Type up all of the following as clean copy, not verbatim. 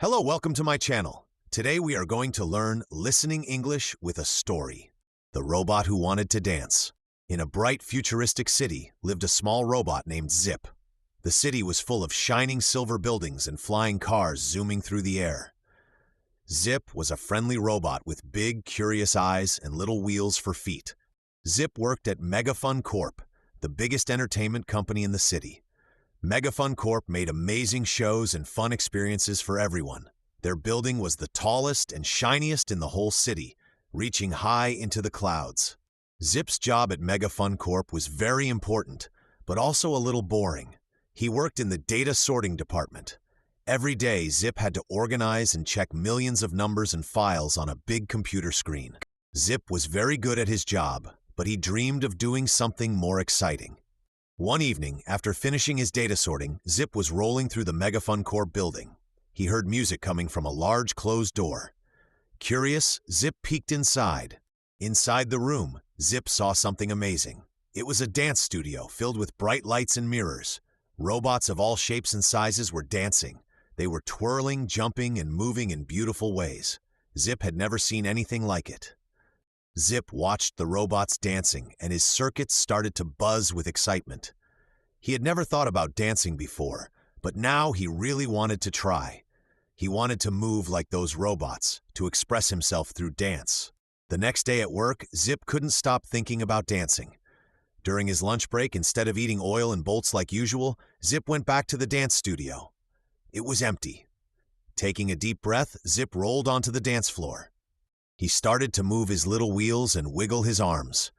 Hello, welcome to my channel. Today we are going to learn listening English with a story. The Robot Who Wanted to Dance. In a bright, futuristic city lived a small robot named Zip. The city was full of shining silver buildings and flying cars zooming through the air. Zip was a friendly robot with big, curious eyes and little wheels for feet. Zip worked at Megafun Corp, the biggest entertainment company in the city. Megafun Corp made amazing shows and fun experiences for everyone. Their building was the tallest and shiniest in the whole city, reaching high into the clouds. Zip's job at Megafun Corp was very important, but also a little boring. He worked in the data sorting department. Every day, Zip had to organize and check millions of numbers and files on a big computer screen. Zip was very good at his job, but he dreamed of doing something more exciting. One evening, after finishing his data sorting, Zip was rolling through the Megafun Corp building. He heard music coming from a large closed door. Curious, Zip peeked inside. Inside the room, Zip saw something amazing. It was a dance studio filled with bright lights and mirrors. Robots of all shapes and sizes were dancing. They were twirling, jumping, and moving in beautiful ways. Zip had never seen anything like it. Zip watched the robots dancing, and his circuits started to buzz with excitement. He had never thought about dancing before, but now he really wanted to try. He wanted to move like those robots, to express himself through dance. The next day at work, Zip couldn't stop thinking about dancing. During his lunch break, instead of eating oil and bolts like usual, Zip went back to the dance studio. It was empty. Taking a deep breath, Zip rolled onto the dance floor. He started to move his little wheels and wiggle his arms.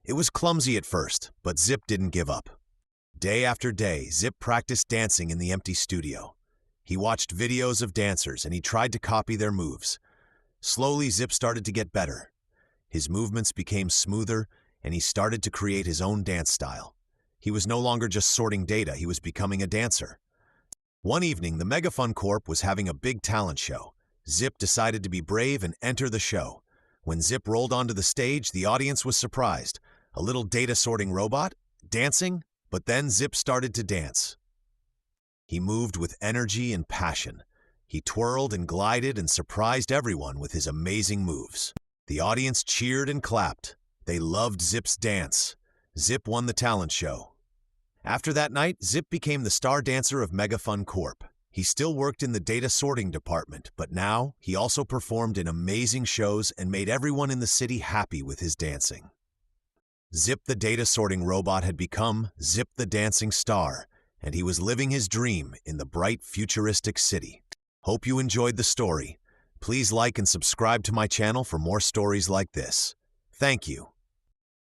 It was clumsy at first, but Zip didn't give up. Day after day, Zip practiced dancing in the empty studio. He watched videos of dancers and he tried to copy their moves. Slowly, Zip started to get better. His movements became smoother and he started to create his own dance style. He was no longer just sorting data, he was becoming a dancer. One evening, the Megafun Corp was having a big talent show. Zip decided to be brave and enter the show. When Zip rolled onto the stage, the audience was surprised. A little data sorting robot? Dancing? But then Zip started to dance. He moved with energy and passion. He twirled and glided and surprised everyone with his amazing moves. The audience cheered and clapped. They loved Zip's dance. Zip won the talent show. After that night, Zip became the star dancer of Megafun Corp. He still worked in the data sorting department, but now he also performed in amazing shows and made everyone in the city happy with his dancing. Zip the data sorting robot had become Zip the dancing star, and he was living his dream in the bright futuristic city. Hope you enjoyed the story. Please like and subscribe to my channel for more stories like this. Thank you.